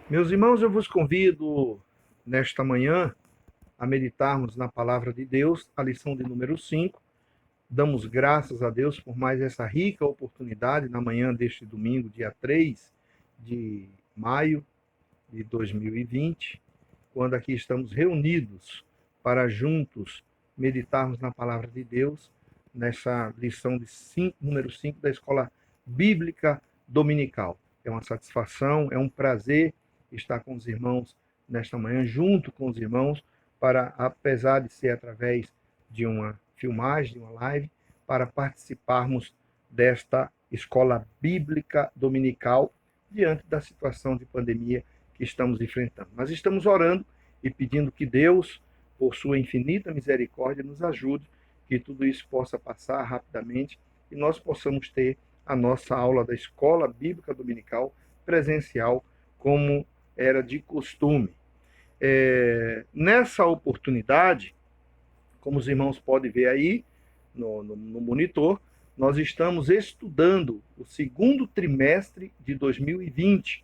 Meus irmãos, eu vos convido nesta manhã a meditarmos na palavra de Deus, a lição de número 5. Damos graças a Deus por mais essa rica oportunidade na manhã deste domingo, dia 3 de maio de 2020, quando aqui estamos reunidos para juntos meditarmos na palavra de Deus, nessa lição de número 5 da Escola Bíblica Dominical. É uma satisfação, é um prazer estar com os irmãos nesta manhã, junto com os irmãos, para, apesar de ser através de uma filmagem, de uma live, para participarmos desta Escola Bíblica Dominical diante da situação de pandemia que estamos enfrentando. Nós estamos orando e pedindo que Deus, por sua infinita misericórdia, nos ajude, que tudo isso possa passar rapidamente e nós possamos ter a nossa aula da Escola Bíblica Dominical presencial, como era de costume. Nessa oportunidade, como os irmãos podem ver aí no monitor, nós estamos estudando o segundo trimestre de 2020,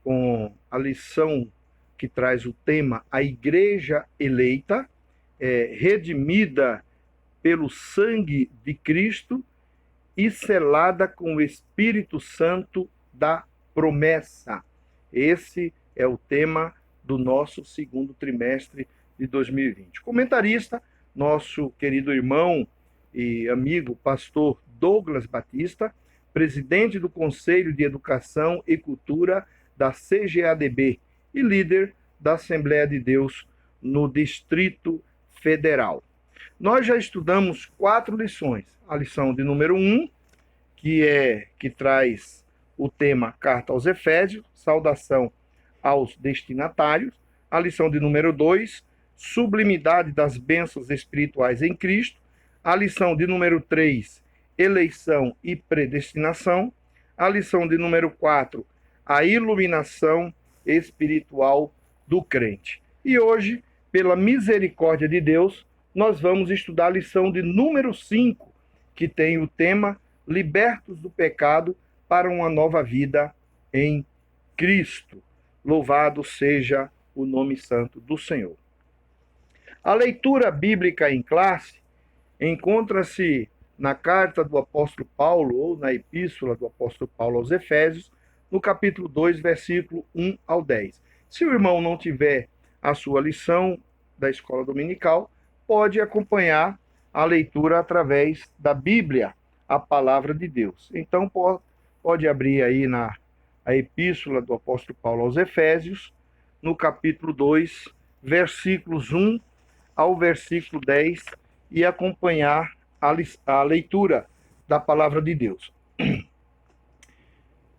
com a lição que traz o tema A Igreja Eleita, redimida pelo sangue de Cristo e selada com o Espírito Santo da promessa. Esse é o tema do nosso segundo trimestre de 2020. Comentarista, nosso querido irmão e amigo pastor Douglas Batista, presidente do Conselho de Educação e Cultura da CGADB e líder da Assembleia de Deus no Distrito Federal. Nós já estudamos 4 lições. A lição de número 1, que traz o tema Carta aos Efésios, saudação aos destinatários. A lição de número 2, sublimidade das bênçãos espirituais em Cristo. A lição de número 3, eleição e predestinação. A lição de número 4, a iluminação espiritual do crente. E hoje, pela misericórdia de Deus, nós vamos estudar a lição de número 5, que tem o tema Libertos do pecado para uma nova vida em Cristo. Louvado seja o nome santo do Senhor. A leitura bíblica em classe encontra-se na carta do apóstolo Paulo, ou na epístola do apóstolo Paulo aos Efésios, no capítulo 2, versículo 1 ao 10. Se o irmão não tiver a sua lição da escola dominical, pode acompanhar a leitura através da Bíblia, a palavra de Deus. Então, pode abrir aí a epístola do apóstolo Paulo aos Efésios, no capítulo 2, versículos 1 ao versículo 10, e acompanhar a leitura da palavra de Deus,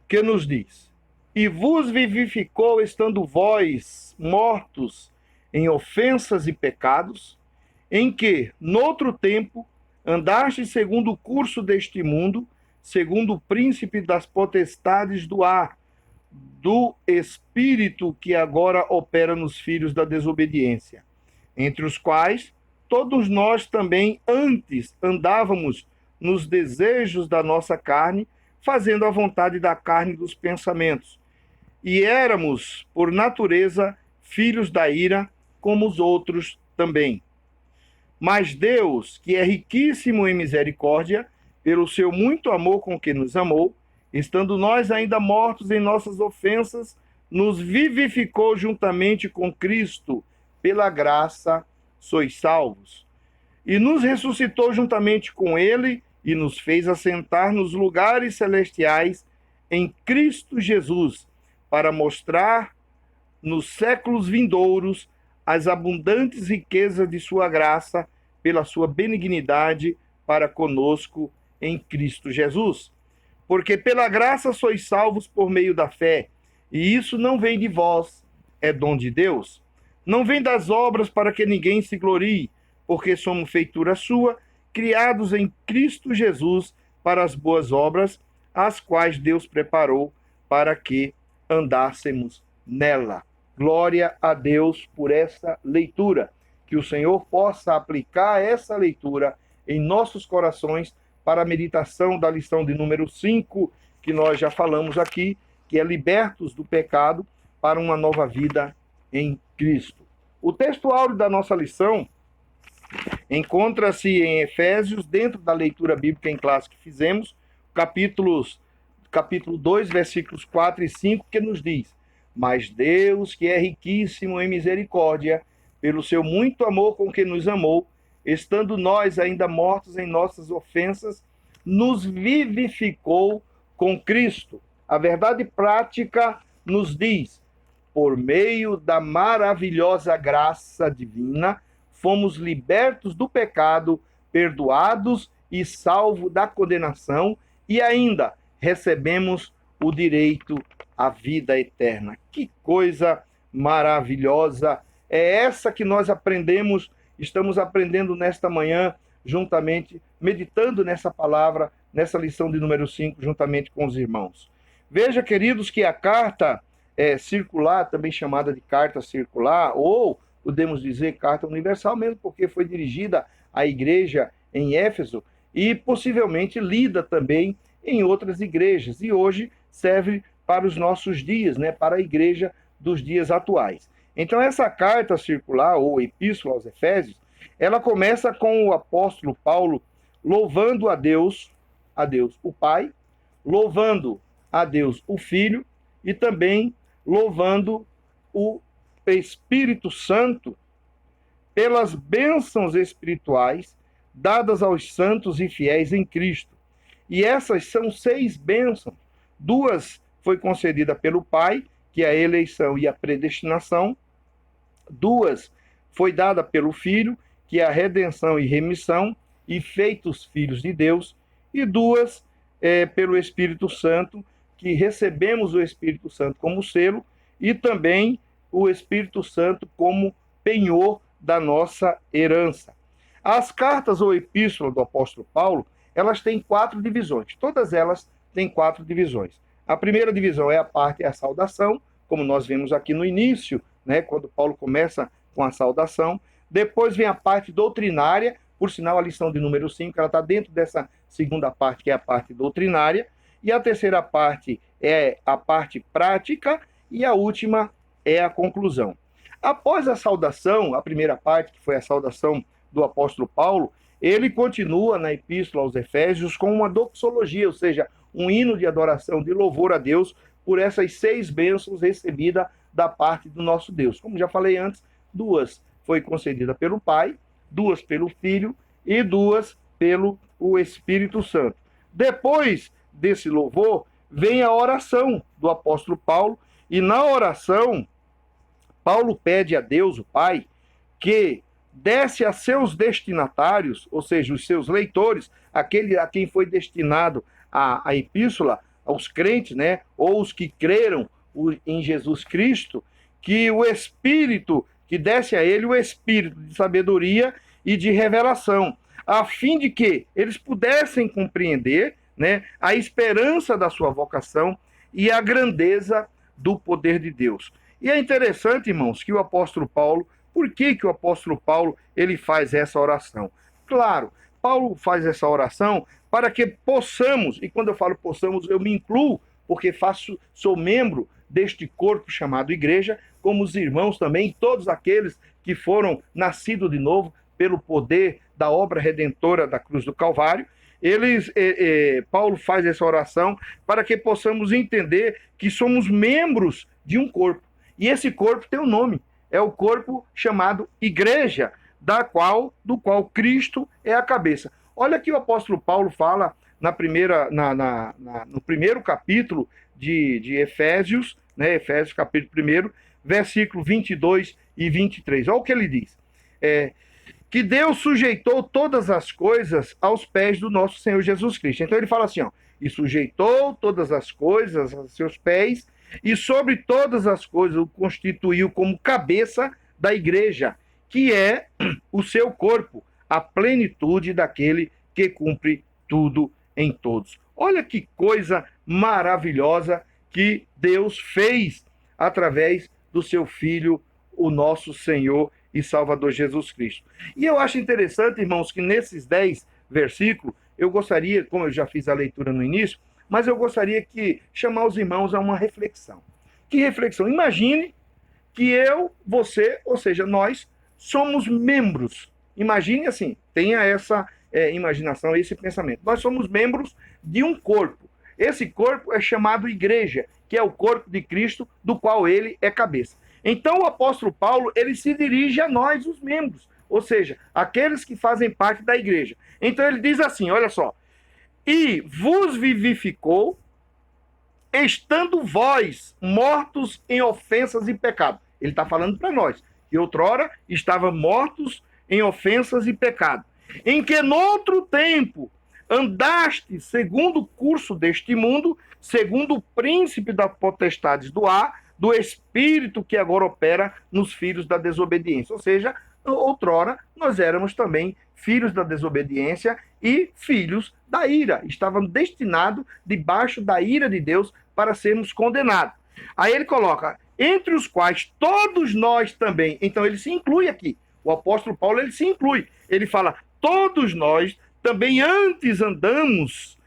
que nos diz: E vos vivificou, estando vós mortos em ofensas e pecados, em que, noutro tempo, andastes segundo o curso deste mundo, segundo o príncipe das potestades do ar, do espírito que agora opera nos filhos da desobediência, entre os quais todos nós também antes andávamos nos desejos da nossa carne, fazendo a vontade da carne e dos pensamentos. E éramos, por natureza, filhos da ira, como os outros também. Mas Deus, que é riquíssimo em misericórdia, pelo seu muito amor com que nos amou, estando nós ainda mortos em nossas ofensas, nos vivificou juntamente com Cristo. Pela graça sois salvos. E nos ressuscitou juntamente com ele e nos fez assentar nos lugares celestiais em Cristo Jesus, para mostrar nos séculos vindouros as abundantes riquezas de sua graça, pela sua benignidade para conosco em Cristo Jesus. Porque pela graça sois salvos por meio da fé, e isso não vem de vós, é dom de Deus. Não vem das obras para que ninguém se glorie, porque somos feitura sua, criados em Cristo Jesus para as boas obras, as quais Deus preparou para que andássemos nela. Glória a Deus por essa leitura. Que o Senhor possa aplicar essa leitura em nossos corações para a meditação da lição de número 5, que nós já falamos aqui, que é libertos do pecado para uma nova vida em Cristo. O texto áureo da nossa lição encontra-se em Efésios, dentro da leitura bíblica em classe que fizemos, capítulo 2, versículos 4 e 5, que nos diz: mas Deus, que é riquíssimo em misericórdia, pelo seu muito amor com que nos amou, estando nós ainda mortos em nossas ofensas, nos vivificou com Cristo. A verdade prática nos diz: por meio da maravilhosa graça divina, fomos libertos do pecado, perdoados e salvos da condenação, e ainda recebemos o direito à vida eterna. Que coisa maravilhosa é essa que nós estamos aprendendo nesta manhã, juntamente, meditando nessa palavra, nessa lição de número 5, juntamente com os irmãos. Veja, queridos, que a carta circular, também chamada de carta circular, ou podemos dizer carta universal mesmo, porque foi dirigida à igreja em Éfeso e possivelmente lida também em outras igrejas, e hoje serve para os nossos dias, né, para a igreja dos dias atuais. Então essa carta circular, ou epístola aos Efésios, ela começa com o apóstolo Paulo louvando a Deus o Pai, louvando a Deus o Filho e também louvando o Espírito Santo pelas bênçãos espirituais dadas aos santos e fiéis em Cristo. E essas são 6 bênçãos. 2 foi concedida pelo Pai, que é a eleição e a predestinação. 2 foi dada pelo Filho, que é a redenção e remissão, e feitos filhos de Deus. E 2 pelo Espírito Santo, que recebemos o Espírito Santo como selo, e também o Espírito Santo como penhor da nossa herança. As cartas ou epístolas do apóstolo Paulo, elas têm 4 divisões. Todas elas têm 4 divisões. A primeira divisão é a saudação, como nós vemos aqui no início, né, quando Paulo começa com a saudação. Depois vem a parte doutrinária, por sinal a lição de número 5, ela está dentro dessa segunda parte, que é a parte doutrinária. E a terceira parte é a parte prática, e a última é a conclusão. Após a saudação, a primeira parte, que foi a saudação do apóstolo Paulo, ele continua na epístola aos Efésios com uma doxologia, ou seja, um hino de adoração, de louvor a Deus por essas 6 bênçãos recebidas da parte do nosso Deus. Como já falei antes, 2 foi concedida pelo Pai, 2 pelo Filho e 2 pelo Espírito Santo. Depois desse louvor, vem a oração do apóstolo Paulo, e na oração, Paulo pede a Deus, o Pai, que desse a seus destinatários, ou seja, os seus leitores, aquele a quem foi destinado a epístola, aos crentes, né, ou os que creram em Jesus Cristo, que o Espírito, que desse a ele o Espírito de sabedoria e de revelação, a fim de que eles pudessem compreender, né, a esperança da sua vocação e a grandeza do poder de Deus. E é interessante, irmãos, que o apóstolo Paulo, por que o apóstolo Paulo ele faz essa oração? Claro, Paulo faz essa oração para que possamos, e quando eu falo possamos, eu me incluo, porque sou membro deste corpo chamado igreja, como os irmãos também, todos aqueles que foram nascidos de novo pelo poder da obra redentora da cruz do Calvário. Paulo faz essa oração para que possamos entender que somos membros de um corpo. E esse corpo tem um nome, é o corpo chamado igreja, do qual Cristo é a cabeça. Olha que o apóstolo Paulo fala no primeiro capítulo de Efésios, né, Efésios capítulo 1, versículo 22 e 23. Olha o que ele diz. Que Deus sujeitou todas as coisas aos pés do nosso Senhor Jesus Cristo. Então ele fala assim, e sujeitou todas as coisas aos seus pés, e sobre todas as coisas o constituiu como cabeça da igreja, que é o seu corpo, a plenitude daquele que cumpre tudo em todos. Olha que coisa maravilhosa que Deus fez através do seu Filho, o nosso Senhor e Salvador Jesus Cristo. E eu acho interessante, irmãos, que nesses 10 versículos, eu gostaria, como eu já fiz a leitura no início, mas eu gostaria que chamar os irmãos a uma reflexão. Que reflexão. Imagine que eu, você, ou seja, nós, somos membros. Imagine assim, tenha essa imaginação, esse pensamento. Nós somos membros de um corpo. Esse corpo é chamado igreja, que é o corpo de Cristo, do qual ele é cabeça. Então o apóstolo Paulo, ele se dirige a nós, os membros, ou seja, aqueles que fazem parte da igreja. Então ele diz assim, olha só, e vos vivificou, estando vós mortos em ofensas e pecado. Ele está falando para nós, que outrora estavam mortos em ofensas e pecado, em que noutro tempo andaste segundo o curso deste mundo, segundo o príncipe das potestades do ar, do espírito que agora opera nos filhos da desobediência. Ou seja, outrora nós éramos também filhos da desobediência e filhos da ira. Estávamos destinados debaixo da ira de Deus para sermos condenados. Aí ele coloca, entre os quais todos nós também. Então ele se inclui aqui. O apóstolo Paulo, ele se inclui. Ele fala, todos nós também antes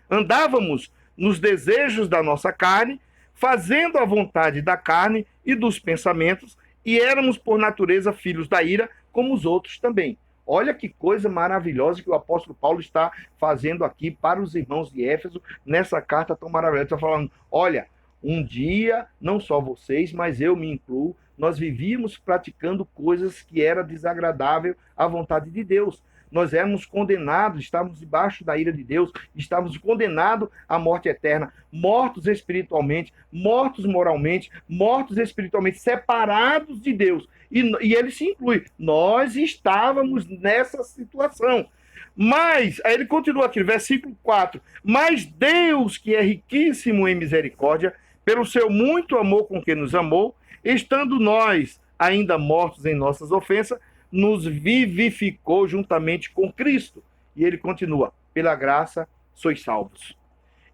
andávamos nos desejos da nossa carne, fazendo a vontade da carne e dos pensamentos, e éramos por natureza filhos da ira, como os outros também. Olha que coisa maravilhosa que o apóstolo Paulo está fazendo aqui para os irmãos de Éfeso, nessa carta tão maravilhosa. Ele está falando, olha, um dia, não só vocês, mas eu me incluo, nós vivíamos praticando coisas que era desagradável à vontade de Deus. Nós éramos condenados, estávamos debaixo da ira de Deus, estávamos condenados à morte eterna, mortos espiritualmente, mortos moralmente, mortos espiritualmente, separados de Deus. E ele se inclui. Nós estávamos nessa situação. Mas, aí ele continua aqui, versículo 4. Mas Deus, que é riquíssimo em misericórdia, pelo seu muito amor com que nos amou, estando nós ainda mortos em nossas ofensas, nos vivificou juntamente com Cristo. E ele continua, pela graça sois salvos.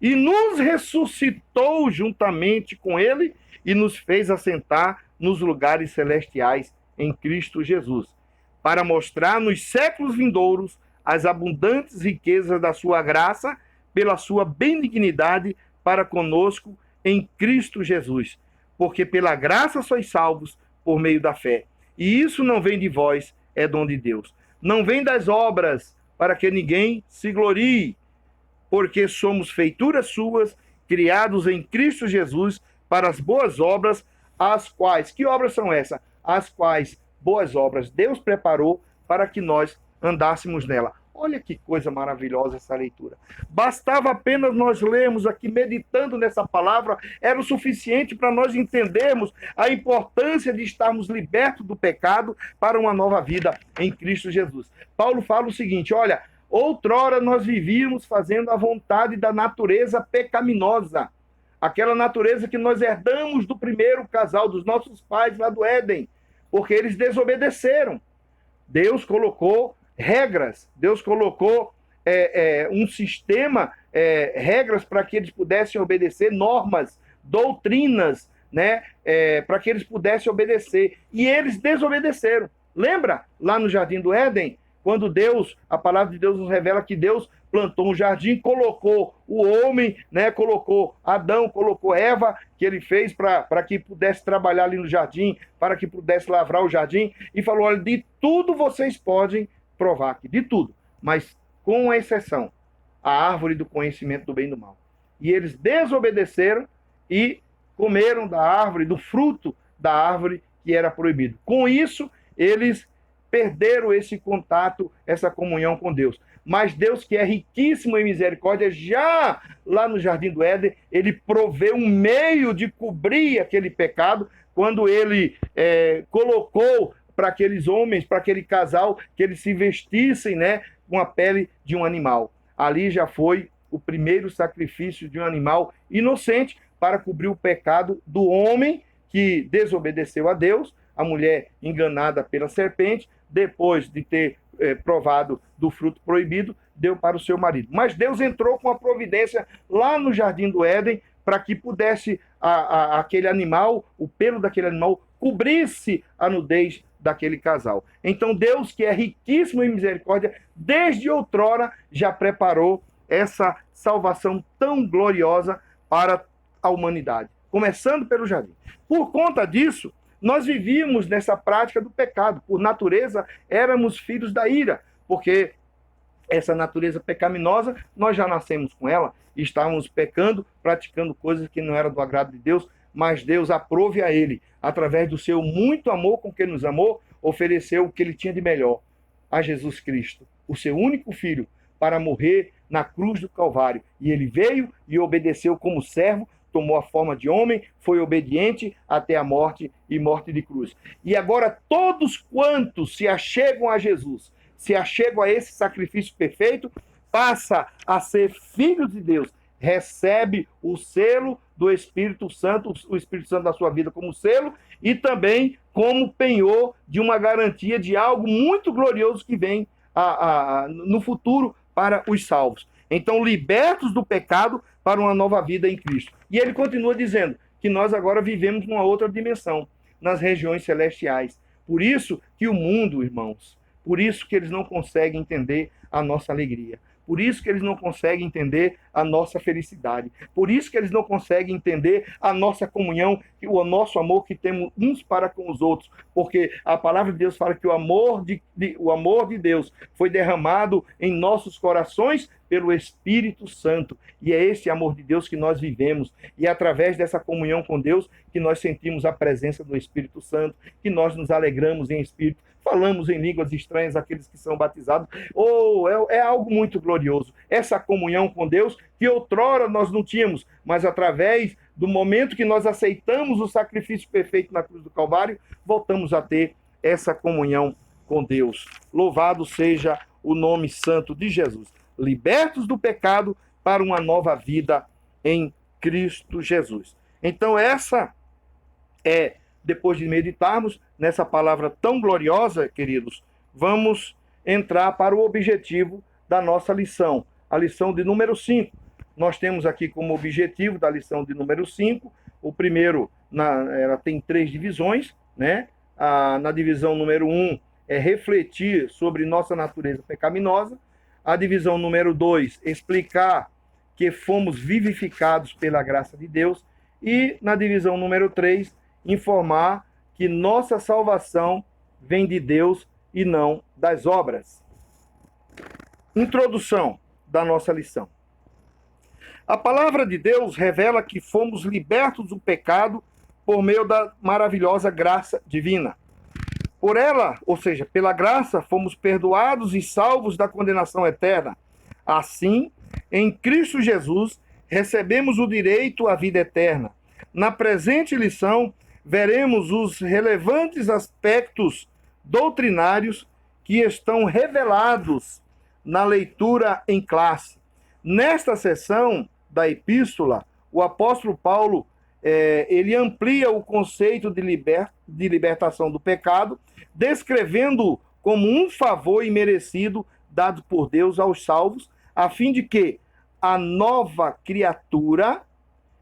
E nos ressuscitou juntamente com ele e nos fez assentar nos lugares celestiais em Cristo Jesus, para mostrar nos séculos vindouros as abundantes riquezas da sua graça, pela sua benignidade para conosco em Cristo Jesus. Porque pela graça sois salvos por meio da fé. E isso não vem de vós, é dom de Deus. Não vem das obras, para que ninguém se glorie, porque somos feituras suas, criados em Cristo Jesus, para as boas obras, as quais, que obras são essas? As quais, boas obras, Deus preparou para que nós andássemos nela. Olha que coisa maravilhosa essa leitura. Bastava apenas nós lermos aqui, meditando nessa palavra, era o suficiente para nós entendermos a importância de estarmos libertos do pecado para uma nova vida em Cristo Jesus. Paulo fala o seguinte, olha, outrora nós vivíamos fazendo a vontade da natureza pecaminosa, aquela natureza que nós herdamos do primeiro casal, dos nossos pais lá do Éden, porque eles desobedeceram. Deus colocou regras, Deus colocou um sistema, regras para que eles pudessem obedecer, normas, doutrinas, né, para que eles pudessem obedecer. E eles desobedeceram. Lembra lá no Jardim do Éden, quando a palavra de Deus nos revela que Deus plantou um jardim, colocou o homem, né, colocou Adão, colocou Eva, que ele fez para que pudesse trabalhar ali no jardim, para que pudesse lavrar o jardim, e falou, olha, de tudo vocês podem provar aqui, de tudo, mas com exceção, a árvore do conhecimento do bem e do mal. E eles desobedeceram e comeram da árvore, do fruto da árvore que era proibido. Com isso, eles perderam esse contato, essa comunhão com Deus. Mas Deus, que é riquíssimo em misericórdia, já lá no Jardim do Éden, ele proveu um meio de cobrir aquele pecado, quando ele colocou para aqueles homens, para aquele casal, que eles se vestissem, né, com a pele de um animal. Ali já foi o primeiro sacrifício de um animal inocente para cobrir o pecado do homem que desobedeceu a Deus, a mulher enganada pela serpente, depois de ter provado do fruto proibido, deu para o seu marido. Mas Deus entrou com a providência lá no Jardim do Éden para que pudesse aquele animal, o pelo daquele animal, cobrisse a nudez daquele casal. Então Deus, que é riquíssimo em misericórdia, desde outrora já preparou essa salvação tão gloriosa para a humanidade. começando pelo jardim. Por conta disso, nós vivíamos nessa prática do pecado. Por natureza, éramos filhos da ira, porque essa natureza pecaminosa, nós já nascemos com ela, e estávamos pecando, praticando coisas que não eram do agrado de Deus, mas Deus aprove a ele, através do seu muito amor com que nos amou, ofereceu o que ele tinha de melhor, a Jesus Cristo, o seu único filho, para morrer na cruz do Calvário. E ele veio e obedeceu como servo, tomou a forma de homem, foi obediente até a morte e morte de cruz. E agora todos quantos se achegam a Jesus, se achegam a esse sacrifício perfeito, passa a ser filhos de Deus, recebe o selo do Espírito Santo, o Espírito Santo da sua vida como selo, e também como penhor de uma garantia de algo muito glorioso que vem no futuro para os salvos. Então, libertos do pecado para uma nova vida em Cristo. E ele continua dizendo que nós agora vivemos numa outra dimensão, nas regiões celestiais. Por isso que o mundo, irmãos, por isso que eles não conseguem entender a nossa alegria. Por isso que eles não conseguem entender a nossa felicidade. Por isso que eles não conseguem entender a nossa comunhão, o nosso amor que temos uns para com os outros. Porque a palavra de Deus fala que o amor de Deus foi derramado em nossos corações pelo Espírito Santo. E é esse amor de Deus que nós vivemos. E é através dessa comunhão com Deus que nós sentimos a presença do Espírito Santo, que nós nos alegramos em espírito, falamos em línguas estranhas aqueles que são batizados. É algo muito glorioso. Essa comunhão com Deus que outrora nós não tínhamos, mas através do momento que nós aceitamos o sacrifício perfeito na cruz do Calvário, voltamos a ter essa comunhão com Deus. Louvado seja o nome santo de Jesus. Libertos do pecado para uma nova vida em Cristo Jesus. Então essa é, depois de meditarmos nessa palavra tão gloriosa, queridos, vamos entrar para o objetivo da nossa lição, a lição de número 5. Nós temos aqui como objetivo da lição de número 5, o primeiro, ela tem 3 divisões, né? Na divisão número 1 é refletir sobre nossa natureza pecaminosa. A divisão número 2, explicar que fomos vivificados pela graça de Deus. E na divisão número 3, informar que nossa salvação vem de Deus e não das obras. Introdução da nossa lição. A palavra de Deus revela que fomos libertos do pecado por meio da maravilhosa graça divina. Por ela, ou seja, pela graça, fomos perdoados e salvos da condenação eterna. Assim, em Cristo Jesus, recebemos o direito à vida eterna. Na presente lição, veremos os relevantes aspectos doutrinários que estão revelados na leitura em classe. Nesta sessão da epístola, o apóstolo Paulo ele amplia o conceito de libertação do pecado, descrevendo como um favor imerecido dado por Deus aos salvos, a fim de que a nova criatura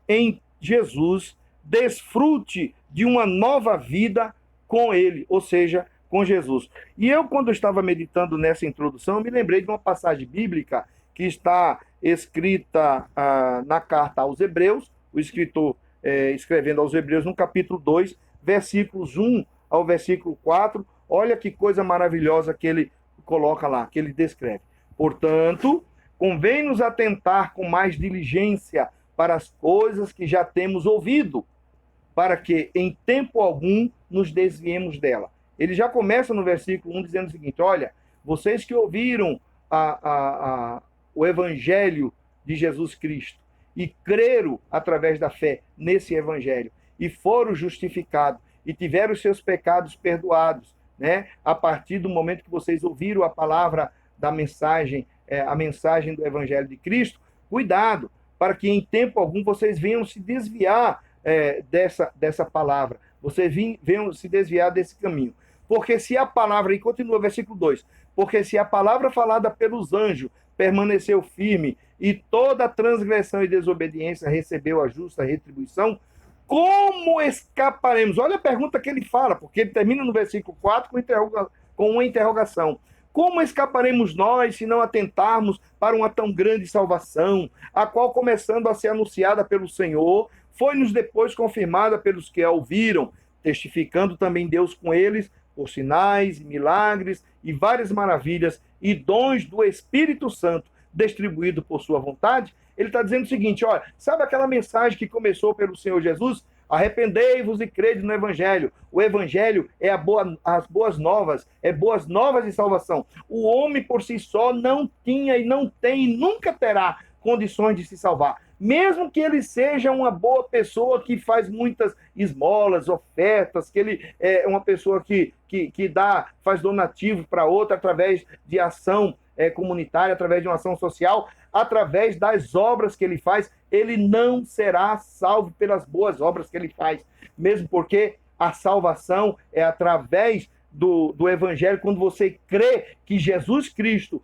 em Jesus desfrute de uma nova vida com ele, ou seja, com Jesus. E eu, quando estava meditando nessa introdução, me lembrei de uma passagem bíblica que está escrita na carta aos Hebreus, o escritor escrevendo aos Hebreus no capítulo 2, versículos 1 ao versículo 4, olha que coisa maravilhosa que ele coloca lá, que ele descreve. Portanto, convém-nos atentar com mais diligência para as coisas que já temos ouvido, para que em tempo algum nos desviemos dela. Ele já começa no versículo 1 dizendo o seguinte: olha, vocês que ouviram o evangelho de Jesus Cristo e creram através da fé nesse evangelho e foram justificados e tiveram os seus pecados perdoados, né? A partir do momento que vocês ouviram a palavra da mensagem, a mensagem do evangelho de Cristo, cuidado, para que em tempo algum vocês venham se desviar dessa palavra, vocês venham se desviar desse caminho. Porque se a palavra, e continua o versículo 2, porque se a palavra falada pelos anjos permaneceu firme e toda transgressão e desobediência recebeu a justa retribuição, como escaparemos? Olha a pergunta que ele fala, porque ele termina no versículo 4 com uma interrogação. Como escaparemos nós se não atentarmos para uma tão grande salvação, a qual, começando a ser anunciada pelo Senhor, foi-nos depois confirmada pelos que a ouviram, testificando também Deus com eles, por sinais, milagres e várias maravilhas e dons do Espírito Santo, distribuído por sua vontade. Ele está dizendo o seguinte, olha, sabe aquela mensagem que começou pelo Senhor Jesus? Arrependei-vos e crede no Evangelho. O Evangelho é as boas novas, é boas novas de salvação. O homem por si só não tinha e não tem e nunca terá condições de se salvar. Mesmo que ele seja uma boa pessoa que faz muitas esmolas, ofertas, que ele é uma pessoa que faz donativo para outra através de ação comunitária, através de uma ação social, através das obras que ele faz, ele não será salvo pelas boas obras que ele faz. Mesmo porque a salvação é através do Evangelho, quando você crê que Jesus Cristo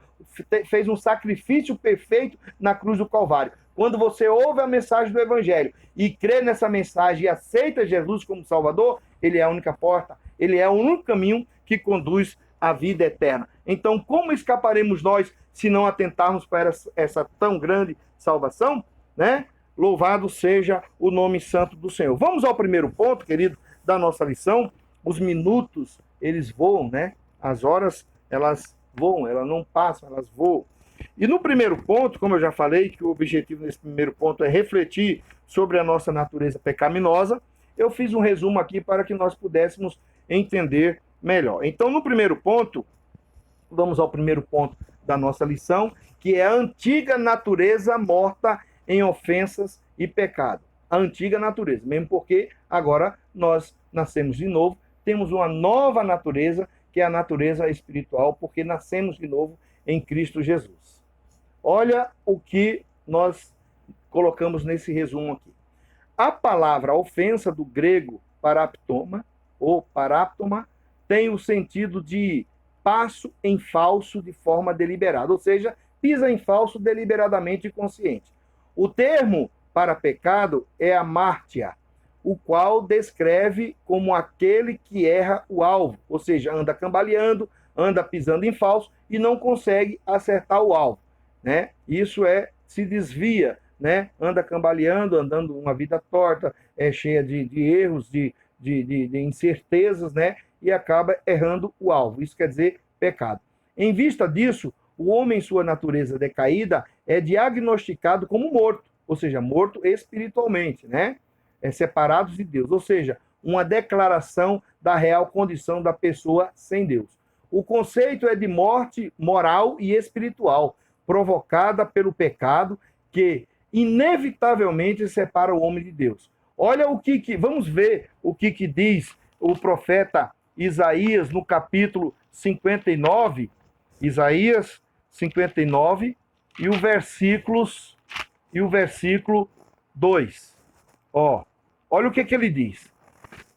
fez um sacrifício perfeito na cruz do Calvário. Quando você ouve a mensagem do Evangelho e crê nessa mensagem e aceita Jesus como Salvador, ele é a única porta, ele é o único caminho que conduz à vida eterna. Então, como escaparemos nós se não atentarmos para essa tão grande salvação, né? Louvado seja o nome santo do Senhor. Vamos ao primeiro ponto, querido, da nossa lição. Os minutos, eles voam, né? As horas, elas voam, elas não passam, elas voam. E no primeiro ponto, como eu já falei, que o objetivo nesse primeiro ponto é refletir sobre a nossa natureza pecaminosa, eu fiz um resumo aqui para que nós pudéssemos entender melhor. Então, no primeiro ponto, vamos ao primeiro ponto da nossa lição, que é a antiga natureza morta em ofensas e pecado. A antiga natureza, mesmo porque agora nós nascemos de novo, temos uma nova natureza, que é a natureza espiritual, porque nascemos de novo em Cristo Jesus. Olha o que nós colocamos nesse resumo aqui. A palavra ofensa do grego paraptoma, ou paraptoma, tem o sentido de passo em falso de forma deliberada, ou seja, pisa em falso deliberadamente e consciente. O termo para pecado é amártia, o qual descreve como aquele que erra o alvo, ou seja, anda cambaleando, anda pisando em falso e não consegue acertar o alvo, né? Isso se desvia, né? Anda cambaleando, andando uma vida torta, cheia de erros, de incertezas, né? E acaba errando o alvo. Isso quer dizer pecado. Em vista disso, o homem em sua natureza decaída é diagnosticado como morto, ou seja, morto espiritualmente, né? Separados de Deus, ou seja, uma declaração da real condição da pessoa sem Deus. O conceito é de morte moral e espiritual, provocada pelo pecado que inevitavelmente separa o homem de Deus. Olha vamos ver o que diz o profeta Isaías no capítulo 59, Isaías 59 e o versículo 2. Olha o que ele diz.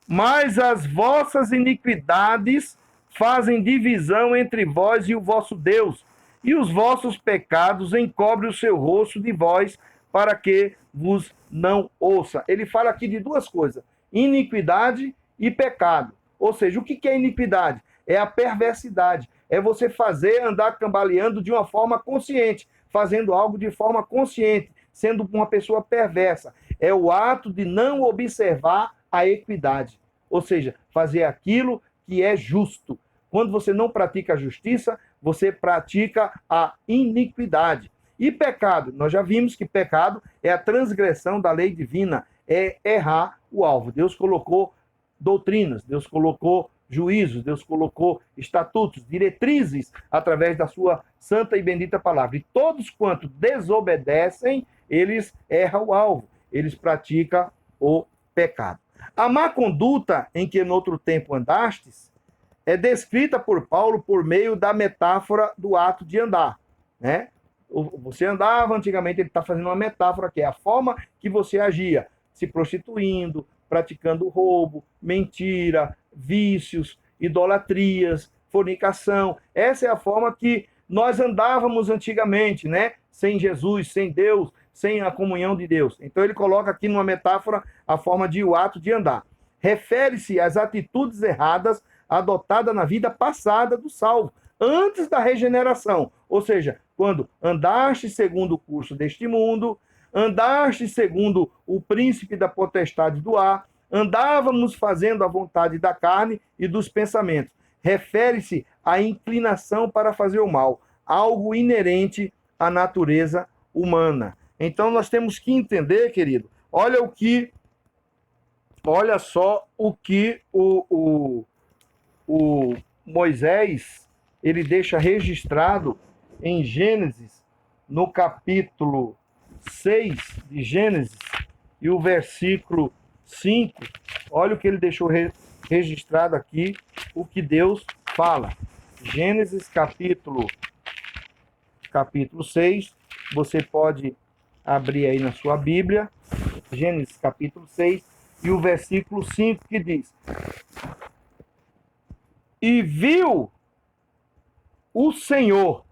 Mas as vossas iniquidades fazem divisão entre vós e o vosso Deus, e os vossos pecados encobrem o seu rosto de vós, para que vos não ouça. Ele fala aqui de duas coisas, iniquidade e pecado. Ou seja, o que é iniquidade? É a perversidade. É você andar cambaleando de uma forma consciente, fazendo algo de forma consciente, sendo uma pessoa perversa. É o ato de não observar a equidade. Ou seja, fazer aquilo que é justo. Quando você não pratica a justiça, você pratica a iniquidade. E pecado? Nós já vimos que pecado é a transgressão da lei divina, é errar o alvo. Deus colocou doutrinas, Deus colocou juízos, Deus colocou estatutos, diretrizes através da sua santa e bendita palavra. E todos quanto desobedecem, eles erram o alvo, eles praticam o pecado. A má conduta em que no outro tempo andastes é descrita por Paulo por meio da metáfora do ato de andar, né? Você andava antigamente, ele está fazendo uma metáfora que é a forma que você agia, se prostituindo, praticando roubo, mentira, vícios, idolatrias, fornicação. Essa é a forma que nós andávamos antigamente, né? Sem Jesus, sem Deus, sem a comunhão de Deus. Então ele coloca aqui numa metáfora a forma de o ato de andar. Refere-se às atitudes erradas adotadas na vida passada do salvo, antes da regeneração. Ou seja, quando andaste segundo o curso deste mundo, andaste segundo o príncipe da potestade do ar, andávamos fazendo a vontade da carne e dos pensamentos. Refere-se à inclinação para fazer o mal, algo inerente à natureza humana. Então nós temos que entender, querido, olha só o que o Moisés ele deixa registrado em Gênesis, no capítulo 6 de Gênesis, e o versículo 5, olha o que ele deixou registrado aqui, o que Deus fala. Gênesis capítulo 6, você pode abrir aí na sua Bíblia, Gênesis capítulo 6, e o versículo 5 que diz: E viu o Senhor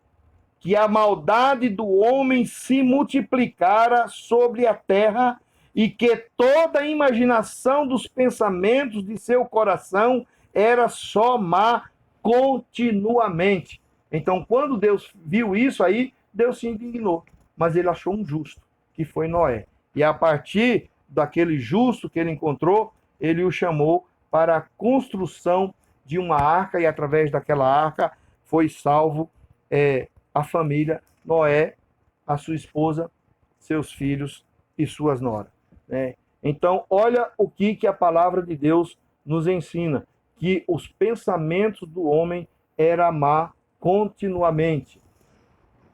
que a maldade do homem se multiplicara sobre a terra e que toda a imaginação dos pensamentos de seu coração era só má continuamente. Então, quando Deus viu isso aí, Deus se indignou, mas ele achou um justo, que foi Noé. E a partir daquele justo que ele encontrou, ele o chamou para a construção de uma arca, e através daquela arca foi salvo a família, Noé, a sua esposa, seus filhos e suas noras. Né? Então, olha o que a palavra de Deus nos ensina, que os pensamentos do homem eram má continuamente.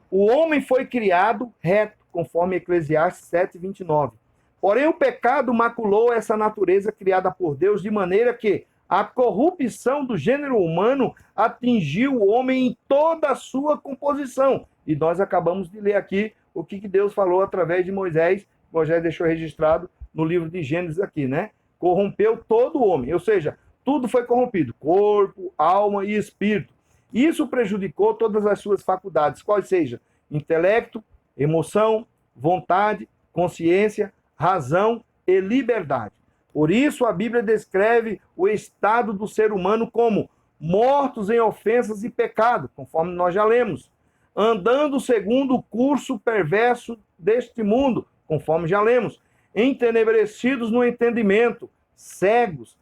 O homem foi criado reto, conforme Eclesiastes 7:29. Porém, o pecado maculou essa natureza criada por Deus, de maneira que a corrupção do gênero humano atingiu o homem em toda a sua composição. E nós acabamos de ler aqui o que Deus falou através de Moisés. Moisés deixou registrado no livro de Gênesis aqui, né? Corrompeu todo o homem, ou seja, tudo foi corrompido, corpo, alma e espírito. Isso prejudicou todas as suas faculdades, quais sejam intelecto, emoção, vontade, consciência, razão e liberdade. Por isso, a Bíblia descreve o estado do ser humano como mortos em ofensas e pecado, conforme nós já lemos, andando segundo o curso perverso deste mundo, conforme já lemos, entenebrecidos no entendimento, cegos,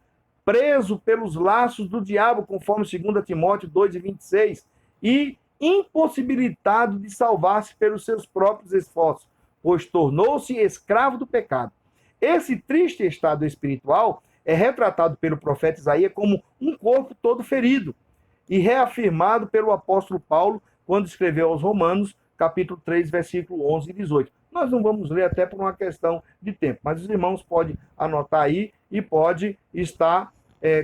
presos pelos laços do diabo, conforme 2 Timóteo 2:26, e impossibilitado de salvar-se pelos seus próprios esforços, pois tornou-se escravo do pecado. Esse triste estado espiritual é retratado pelo profeta Isaías como um corpo todo ferido e reafirmado pelo apóstolo Paulo quando escreveu aos Romanos, capítulo 3, versículo 11 e 18. Nós não vamos ler até por uma questão de tempo, mas os irmãos podem anotar aí e podem estar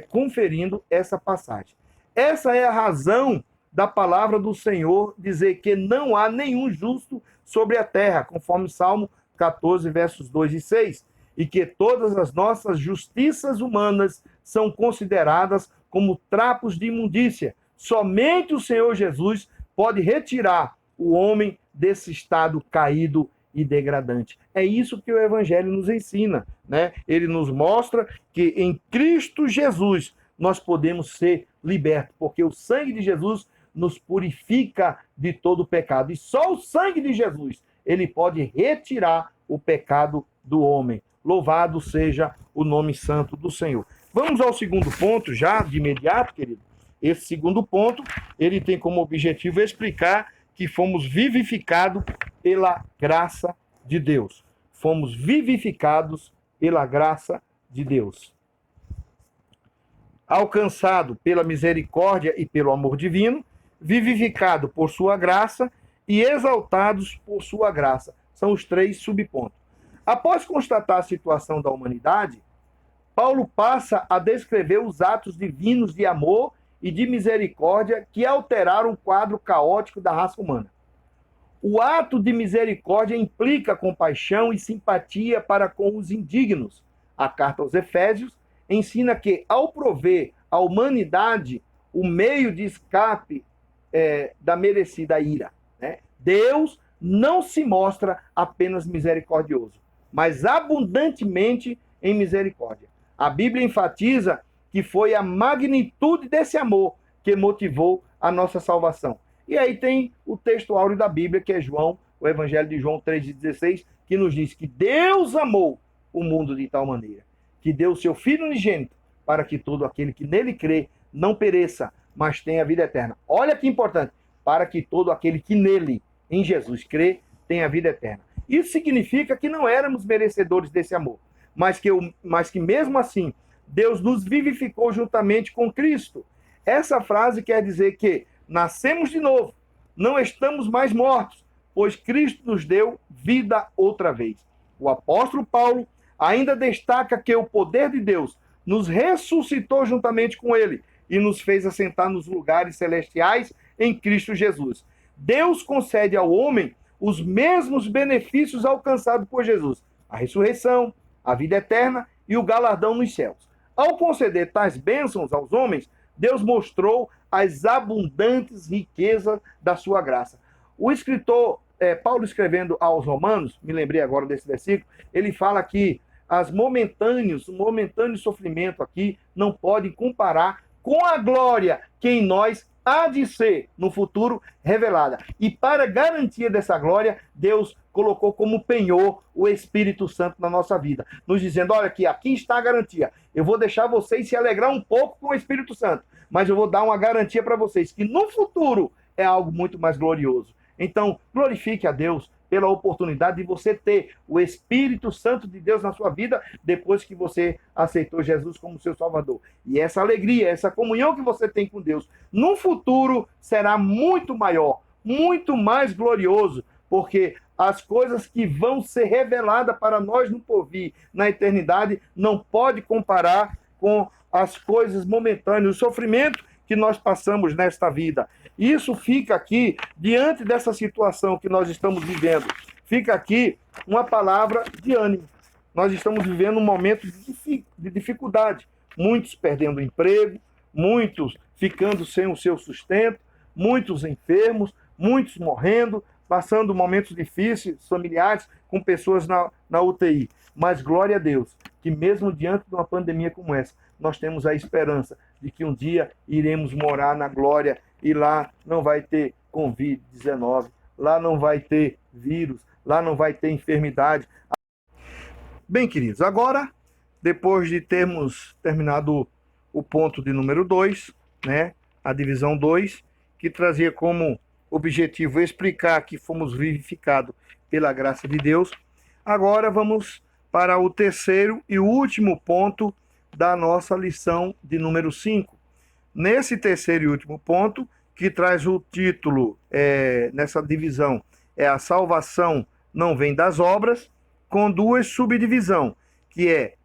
conferindo essa passagem. Essa é a razão da palavra do Senhor dizer que não há nenhum justo sobre a terra, conforme Salmo 14, versos 2 e 6, e que todas as nossas justiças humanas são consideradas como trapos de imundícia. Somente o Senhor Jesus pode retirar o homem desse estado caído e degradante. É isso que o Evangelho nos ensina, né? Ele nos mostra que em Cristo Jesus nós podemos ser libertos, porque o sangue de Jesus nos purifica de todo o pecado. E só o sangue de Jesus, ele pode retirar o pecado do homem. Louvado seja o nome santo do Senhor. Vamos ao segundo ponto, já de imediato, querido. Esse segundo ponto, ele tem como objetivo explicar que fomos vivificados pela graça de Deus. Fomos vivificados pela graça de Deus. Alcançado pela misericórdia e pelo amor divino, vivificado por sua graça e exaltados por sua graça. São os três subpontos. Após constatar a situação da humanidade, Paulo passa a descrever os atos divinos de amor e de misericórdia que alteraram o quadro caótico da raça humana. O ato de misericórdia implica compaixão e simpatia para com os indignos. A carta aos Efésios ensina que, ao prover à humanidade o meio de escape da merecida ira, né? Deus não se mostra apenas misericordioso, mas abundantemente em misericórdia. A Bíblia enfatiza que foi a magnitude desse amor que motivou a nossa salvação. E aí tem o texto áureo da Bíblia, que é João, o Evangelho de João 3,16, que nos diz que Deus amou o mundo de tal maneira, que deu o seu Filho unigênito, para que todo aquele que nele crê não pereça, mas tenha vida eterna. Olha que importante, para que todo aquele que nele, em Jesus, crê, tenha vida eterna. Isso significa que não éramos merecedores desse amor, mas que mesmo assim, Deus nos vivificou juntamente com Cristo. Essa frase quer dizer que nascemos de novo, não estamos mais mortos, pois Cristo nos deu vida outra vez. O apóstolo Paulo ainda destaca que o poder de Deus nos ressuscitou juntamente com ele e nos fez assentar nos lugares celestiais em Cristo Jesus. Deus concede ao homem os mesmos benefícios alcançados por Jesus: a ressurreição, a vida eterna e o galardão nos céus. Ao conceder tais bênçãos aos homens, Deus mostrou as abundantes riquezas da sua graça. O escritor Paulo, escrevendo aos Romanos, me lembrei agora desse versículo, ele fala que o momentâneo sofrimento aqui não pode comparar com a glória que em nós há de ser no futuro revelada. E para garantia dessa glória, Deus colocou como penhor o Espírito Santo na nossa vida, nos dizendo: olha aqui está a garantia. Eu vou deixar vocês se alegrar um pouco com o Espírito Santo, mas eu vou dar uma garantia para vocês que no futuro é algo muito mais glorioso. Então, glorifique a Deus pela oportunidade de você ter o Espírito Santo de Deus na sua vida depois que você aceitou Jesus como seu Salvador. E essa alegria, essa comunhão que você tem com Deus, no futuro será muito maior, muito mais glorioso, porque as coisas que vão ser reveladas para nós no porvir, na eternidade, não pode comparar com as coisas momentâneas, o sofrimento que nós passamos nesta vida. Isso fica aqui, diante dessa situação que nós estamos vivendo, fica aqui uma palavra de ânimo. Nós estamos vivendo um momento de dificuldade. Muitos perdendo o emprego, muitos ficando sem o seu sustento, muitos enfermos, muitos morrendo, passando momentos difíceis, familiares, com pessoas na UTI. Mas glória a Deus, que mesmo diante de uma pandemia como essa, nós temos a esperança de que um dia iremos morar na glória e lá não vai ter Covid-19, lá não vai ter vírus, lá não vai ter enfermidade. Bem, queridos, agora, depois de termos terminado o ponto de número 2, né, a divisão 2, que trazia como objetivo explicar que fomos vivificados pela graça de Deus, agora vamos para o terceiro e último ponto da nossa lição de número 5. Nesse terceiro e último ponto, que traz o título, nessa divisão, a salvação não vem das obras, com duas subdivisões, que é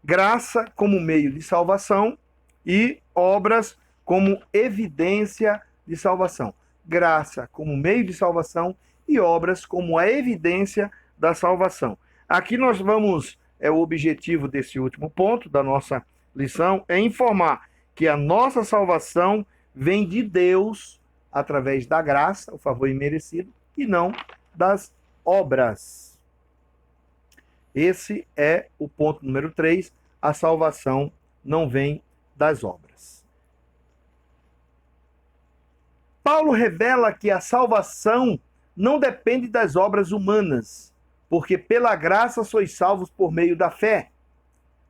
graça como meio de salvação e obras como evidência de salvação. Graça como meio de salvação e obras como a evidência da salvação. Aqui nós vamos, o objetivo desse último ponto da nossa lição é informar que a nossa salvação vem de Deus através da graça, o favor imerecido, e não das obras. Esse é o ponto número 3, a salvação não vem das obras. Paulo revela que a salvação não depende das obras humanas, porque pela graça sois salvos por meio da fé.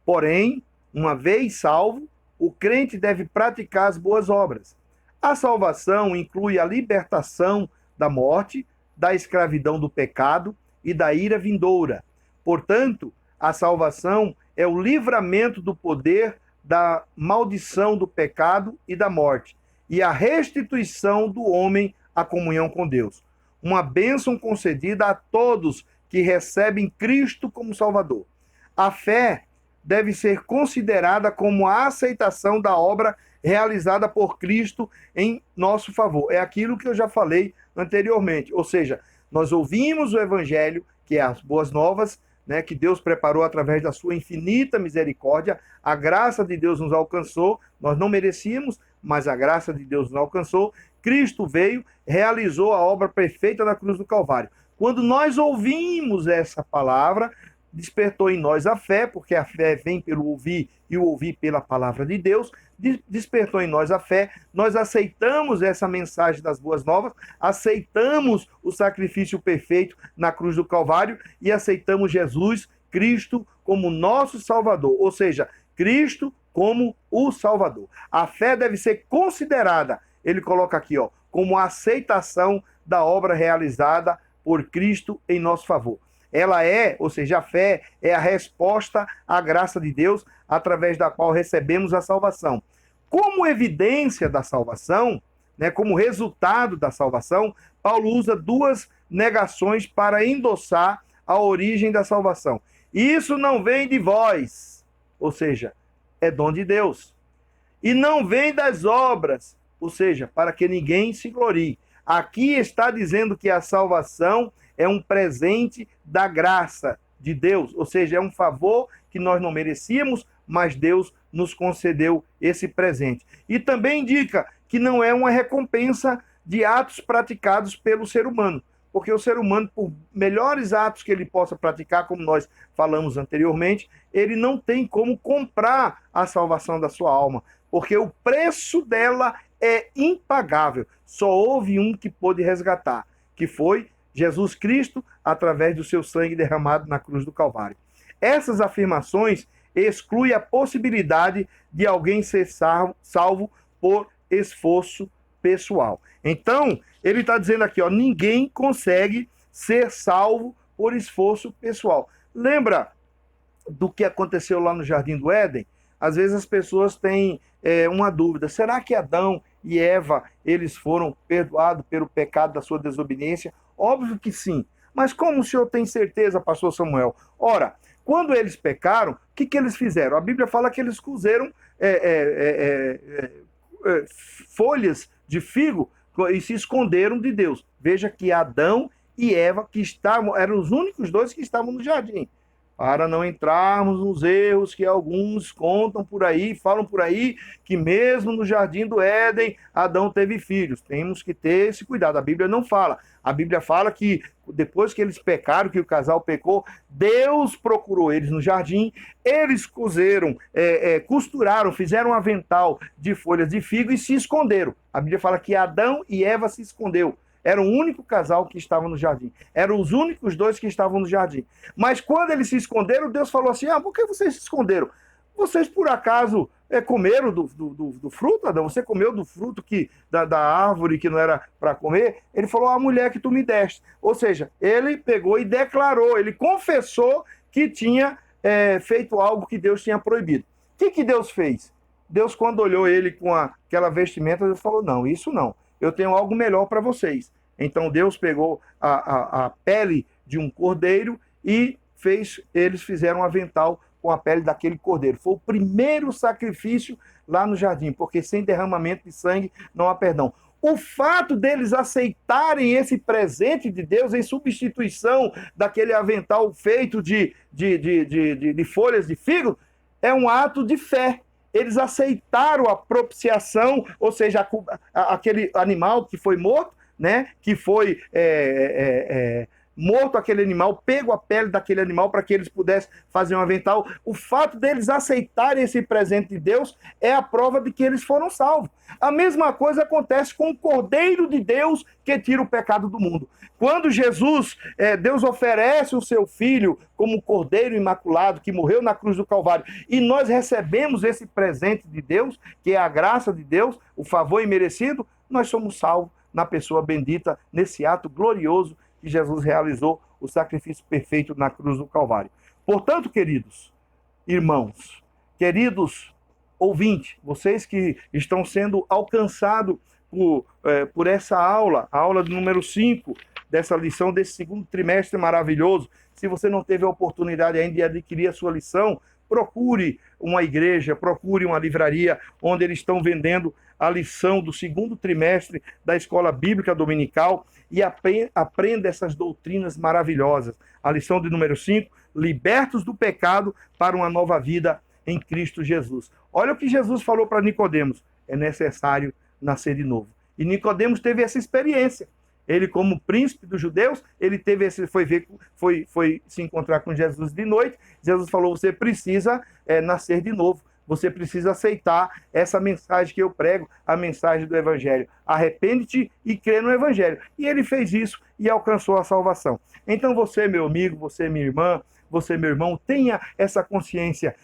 Porém, uma vez salvo, o crente deve praticar as boas obras. A salvação inclui a libertação da morte, da escravidão do pecado e da ira vindoura. Portanto, a salvação é o livramento do poder da maldição do pecado e da morte, e a restituição do homem à comunhão com Deus. Uma bênção concedida a todos que recebem Cristo como Salvador. A fé deve ser considerada como a aceitação da obra realizada por Cristo em nosso favor. É aquilo que eu já falei anteriormente. Ou seja, nós ouvimos o Evangelho, que é as boas novas, né, que Deus preparou através da sua infinita misericórdia. A graça de Deus nos alcançou, nós não merecíamos, mas a graça de Deus nos alcançou. Cristo veio, realizou a obra perfeita na cruz do Calvário. Quando nós ouvimos essa palavra, despertou em nós a fé, porque a fé vem pelo ouvir e o ouvir pela palavra de Deus, despertou em nós a fé, nós aceitamos essa mensagem das boas novas, aceitamos o sacrifício perfeito na cruz do Calvário e aceitamos Jesus Cristo como nosso Salvador, ou seja, Cristo como o Salvador. A fé deve ser considerada, ele coloca aqui, como a aceitação da obra realizada por Cristo em nosso favor. Ela ou seja, a fé é a resposta à graça de Deus, através da qual recebemos a salvação. Como evidência da salvação, como resultado da salvação, Paulo usa duas negações para endossar a origem da salvação. Isso não vem de vós, ou seja, é dom de Deus. E não vem das obras, ou seja, para que ninguém se glorie. Aqui está dizendo que a salvação é um presente da graça de Deus, ou seja, é um favor que nós não merecíamos, mas Deus nos concedeu esse presente. E também indica que não é uma recompensa de atos praticados pelo ser humano, porque o ser humano, por melhores atos que ele possa praticar, como nós falamos anteriormente, ele não tem como comprar a salvação da sua alma, porque o preço dela é impagável. Só houve um que pôde resgatar, que foi Jesus Cristo, através do seu sangue derramado na cruz do Calvário. Essas afirmações excluem a possibilidade de alguém ser salvo por esforço pessoal. Então, ele está dizendo aqui, ninguém consegue ser salvo por esforço pessoal. Lembra do que aconteceu lá no Jardim do Éden? Às vezes as pessoas têm uma dúvida. Será que Adão e Eva, eles foram perdoados pelo pecado da sua desobediência? Óbvio que sim. Mas como o senhor tem certeza, pastor Samuel? Ora, quando eles pecaram, o que eles fizeram? A Bíblia fala que eles cozeram folhas de figo e se esconderam de Deus. Veja que Adão e Eva, eram os únicos dois que estavam no jardim. Para não entrarmos nos erros que alguns contam por aí, falam por aí, que mesmo no Jardim do Éden, Adão teve filhos. Temos que ter esse cuidado. A Bíblia não fala. A Bíblia fala que depois que eles pecaram, que o casal pecou, Deus procurou eles no jardim, eles costuraram, fizeram um avental de folhas de figo e se esconderam. A Bíblia fala que Adão e Eva se escondeu. Era o único casal que estava no jardim. Eram os únicos dois que estavam no jardim. Mas quando eles se esconderam, Deus falou assim, por que vocês se esconderam? Vocês, por acaso, comeram do fruto, Adão? Você comeu do fruto da árvore que não era para comer? Ele falou, a mulher que tu me deste. Ou seja, ele pegou e declarou, ele confessou que tinha feito algo que Deus tinha proibido. O que Deus fez? Deus, quando olhou ele com aquela vestimenta, Deus falou, não, isso não. Eu tenho algo melhor para vocês. Então Deus pegou a pele de um cordeiro e eles fizeram um avental com a pele daquele cordeiro. Foi o primeiro sacrifício lá no jardim, porque sem derramamento de sangue não há perdão. O fato deles aceitarem esse presente de Deus em substituição daquele avental feito de folhas de figo é um ato de fé. Eles aceitaram a propiciação, ou seja, aquele animal que foi morto, que foi morto aquele animal, pego a pele daquele animal para que eles pudessem fazer um avental. O fato deles aceitarem esse presente de Deus é a prova de que eles foram salvos. A mesma coisa acontece com o Cordeiro de Deus que tira o pecado do mundo. Quando Deus oferece o seu Filho como Cordeiro imaculado, que morreu na cruz do Calvário, e nós recebemos esse presente de Deus, que é a graça de Deus, o favor imerecido, nós somos salvos na pessoa bendita, nesse ato glorioso que Jesus realizou, o sacrifício perfeito na cruz do Calvário. Portanto, queridos irmãos, queridos ouvintes, vocês que estão sendo alcançados por essa aula, a aula de número 5, dessa lição, desse segundo trimestre maravilhoso, se você não teve a oportunidade ainda de adquirir a sua lição, procure uma igreja, procure uma livraria onde eles estão vendendo a lição do segundo trimestre da Escola Bíblica Dominical e aprenda essas doutrinas maravilhosas. A lição de número 5, libertos do pecado para uma nova vida em Cristo Jesus. Olha o que Jesus falou para Nicodemos, é necessário nascer de novo. E Nicodemos teve essa experiência. Ele, como príncipe dos judeus, ele teve esse, foi se encontrar com Jesus de noite. Jesus falou: você precisa nascer de novo. Você precisa aceitar essa mensagem que eu prego, a mensagem do Evangelho. Arrepende-te e crê no Evangelho. E ele fez isso e alcançou a salvação. Então você, meu amigo, você, minha irmã, você, meu irmão, tenha essa consciência.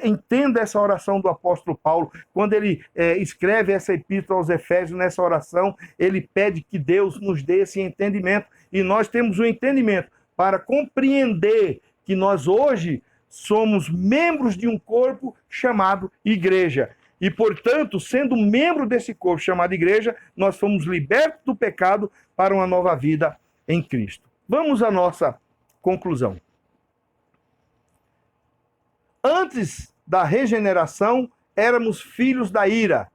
Entenda essa oração do apóstolo Paulo. Quando ele escreve essa epístola aos Efésios, nessa oração, ele pede que Deus nos dê esse entendimento. E nós temos o entendimento para compreender que nós hoje somos membros de um corpo chamado igreja. E, portanto, sendo membro desse corpo chamado igreja, nós fomos libertos do pecado para uma nova vida em Cristo. Vamos à nossa conclusão. Antes da regeneração, éramos filhos da ira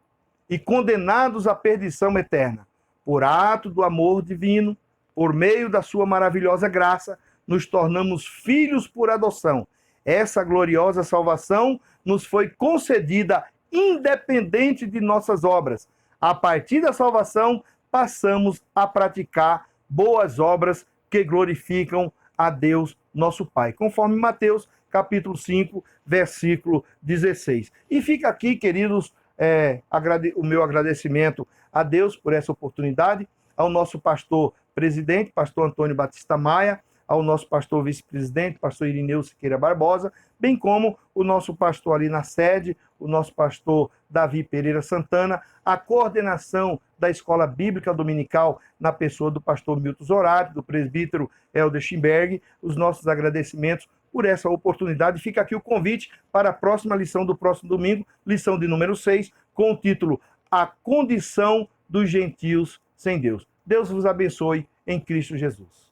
e condenados à perdição eterna. Por ato do amor divino, por meio da sua maravilhosa graça, nos tornamos filhos por adoção. Essa gloriosa salvação nos foi concedida independente de nossas obras. A partir da salvação, passamos a praticar boas obras que glorificam a Deus, nosso Pai, conforme Mateus, capítulo 5, versículo 16. E fica aqui, queridos, o meu agradecimento a Deus por essa oportunidade, ao nosso pastor presidente, pastor Antônio Batista Maia, ao nosso pastor vice-presidente, pastor Irineu Siqueira Barbosa, bem como o nosso pastor ali na sede, o nosso pastor Davi Pereira Santana, a coordenação da Escola Bíblica Dominical na pessoa do pastor Milton Zorati, do presbítero Helder Schimberg, os nossos agradecimentos por essa oportunidade. Fica aqui o convite para a próxima lição do próximo domingo, lição de número 6, com o título A Condição dos Gentios sem Deus. Deus vos abençoe em Cristo Jesus.